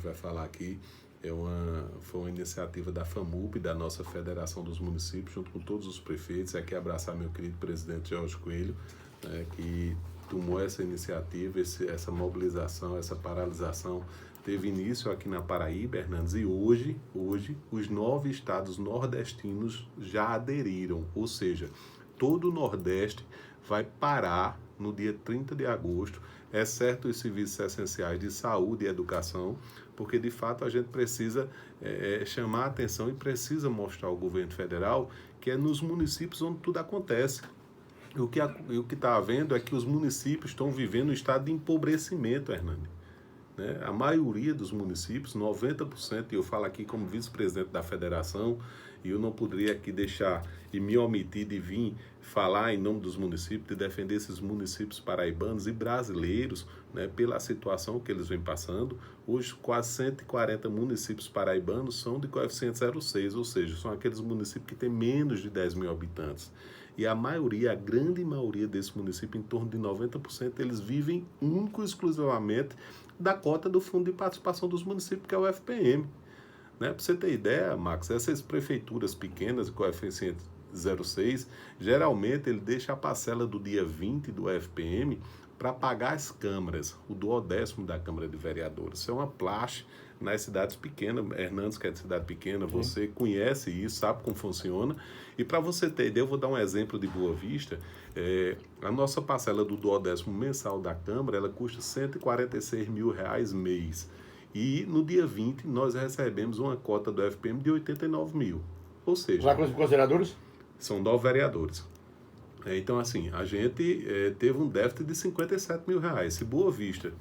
gente vai falar aqui, foi uma iniciativa da FAMUP, da nossa Federação dos Municípios, junto com todos os prefeitos. Aqui abraçar meu querido presidente Jorge Coelho, né, que tomou essa iniciativa, essa mobilização, essa paralisação. Teve início aqui na Paraíba, Hernandes, e hoje os 9 estados nordestinos já aderiram, ou seja, todo o Nordeste vai parar no dia 30 de agosto, exceto os serviços essenciais de saúde e educação, porque de fato a gente precisa chamar a atenção e precisa mostrar ao governo federal que é nos municípios onde tudo acontece. O que está havendo é que os municípios estão vivendo um estado de empobrecimento, Hernani. Né? A maioria dos municípios, 90%, e eu falo aqui como vice-presidente da federação, e eu não poderia aqui deixar e me omitir de vir falar em nome dos municípios, de defender esses municípios paraibanos e brasileiros, né, pela situação que eles vêm passando. Hoje, quase 140 municípios paraibanos são de coeficiente 0,6, ou seja, são aqueles municípios que têm menos de 10 mil habitantes. E a maioria, a grande maioria desses municípios, em torno de 90%, eles vivem único e exclusivamente da cota do Fundo de Participação dos Municípios, que é o FPM. Né? Para você ter ideia, Max, essas prefeituras pequenas, de coeficiente 0,6, geralmente ele deixa a parcela do dia 20 do FPM para pagar as câmaras, o duodécimo da Câmara de Vereadores. Isso é uma praxe nas cidades pequenas. Hernandes, que é de cidade pequena, você conhece isso, sabe como funciona. E para você ter ideia, eu vou dar um exemplo de Boa Vista. A nossa parcela do duodécimo mensal da Câmara, ela custa R$146 mil mês. E no dia 20, nós recebemos uma cota do FPM de 89 mil. Ou seja... Lá com os vereadores? São 9 vereadores. Então, assim, a gente teve um déficit de 57 mil reais. Se Boa Vista,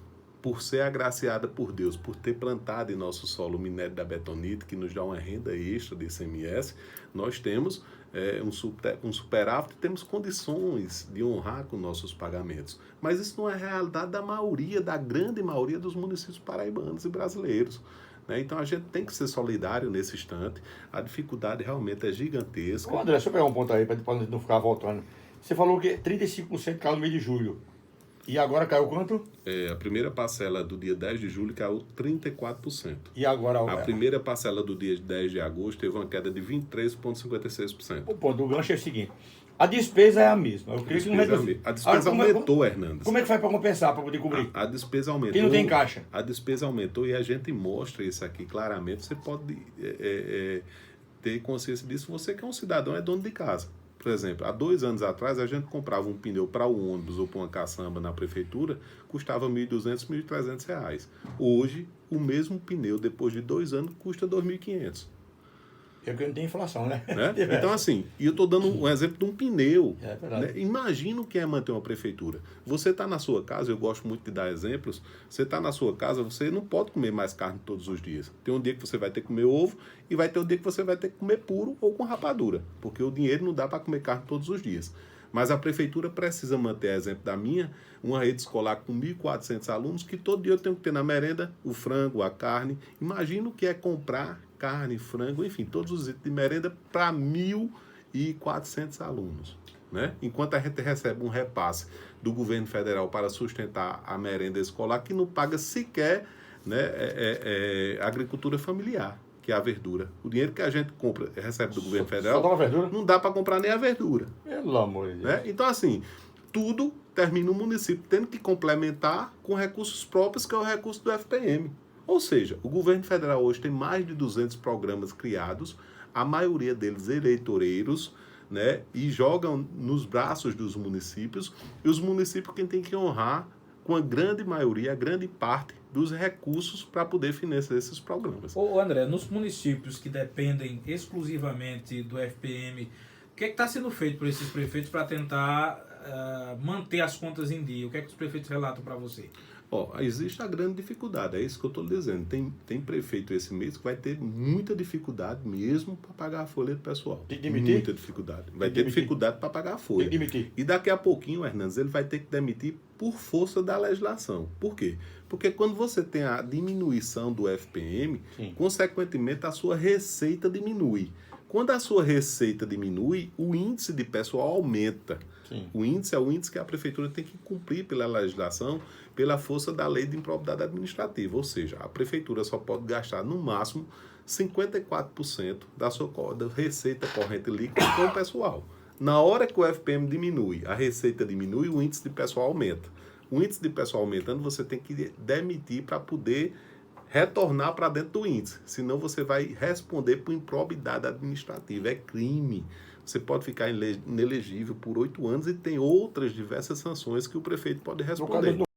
por ser agraciada por Deus, por ter plantado em nosso solo o minério da betonite, que nos dá uma renda extra de ICMS, nós temos um superávit, temos condições de honrar com nossos pagamentos. Mas isso não é a realidade da maioria, da grande maioria dos municípios paraibanos e brasileiros. Então a gente tem que ser solidário nesse instante. A dificuldade realmente é gigantesca. Ô André, deixa eu pegar um ponto aí para não ficar voltando. Você falou que 35% caiu no mês de julho. E agora caiu quanto? A primeira parcela do dia 10 de julho caiu 34%. E agora? A primeira parcela do dia 10 de agosto teve uma queda de 23,56%. O ponto do gancho é o seguinte. A despesa é a mesma. Eu queria que não a despesa aumentou, Hernandes. Como é que faz para compensar, para poder cobrir? A despesa aumentou. Quem não tem caixa? A despesa aumentou e a gente mostra isso aqui claramente. Você pode ter consciência disso. Você que é um cidadão, é dono de casa. Por exemplo, há 2 anos atrás, a gente comprava um pneu para o ônibus ou para uma caçamba na prefeitura, custava R$ 1.200, R$ 1.300. Hoje, o mesmo pneu, depois de 2 anos, custa R$ 2.500. É porque não tem inflação, né? Então, assim, e eu estou dando um exemplo de um pneu. É verdade. Né? Imagina o que é manter uma prefeitura. Você está na sua casa, eu gosto muito de dar exemplos, você está na sua casa, você não pode comer mais carne todos os dias. Tem um dia que você vai ter que comer ovo e vai ter um dia que você vai ter que comer puro ou com rapadura, porque o dinheiro não dá para comer carne todos os dias. Mas a prefeitura precisa manter, exemplo da minha, uma rede escolar com 1.400 alunos, que todo dia eu tenho que ter na merenda o frango, a carne. Imagina o que é comprar carne, frango, enfim, todos os itens de merenda para 1.400 alunos. Né? Enquanto a gente recebe um repasse do governo federal para sustentar a merenda escolar, que não paga sequer, né, agricultura familiar, que é a verdura. O dinheiro que a gente compra, recebe do governo federal, só dá verdura? Não dá para comprar nem a verdura. Pelo amor de Deus. Né? Então, assim, tudo termina o município tendo que complementar com recursos próprios, que é o recurso do FPM. Ou seja, o governo federal hoje tem mais de 200 programas criados, a maioria deles eleitoreiros, né, e jogam nos braços dos municípios, e os municípios quem tem que honrar com a grande maioria, a grande parte dos recursos para poder financiar esses programas. Ô André, nos municípios que dependem exclusivamente do FPM, o que é que está sendo feito por esses prefeitos para tentar manter as contas em dia? O que é que os prefeitos relatam para você? Existe a grande dificuldade, é isso que eu estou dizendo. Tem prefeito esse mês que vai ter muita dificuldade mesmo para pagar a folha do pessoal. Tem que demitir? Muita dificuldade. Vai ter dificuldade para pagar a folha. Tem que demitir. E daqui a pouquinho, Hernandes, ele vai ter que demitir por força da legislação. Por quê? Porque quando você tem a diminuição do FPM, Sim, consequentemente a sua receita diminui. Quando a sua receita diminui, o índice de pessoal aumenta. Sim. O índice é o índice que a prefeitura tem que cumprir pela legislação, pela força da lei de improbidade administrativa. Ou seja, a prefeitura só pode gastar no máximo 54% da sua receita corrente líquida com o pessoal. Na hora que o FPM diminui, a receita diminui, o índice de pessoal aumenta. O índice de pessoal aumentando, você tem que demitir para poder retornar para dentro do índice. Senão você vai responder por improbidade administrativa. É crime. Você pode ficar inelegível por 8 anos e tem outras diversas sanções que o prefeito pode responder.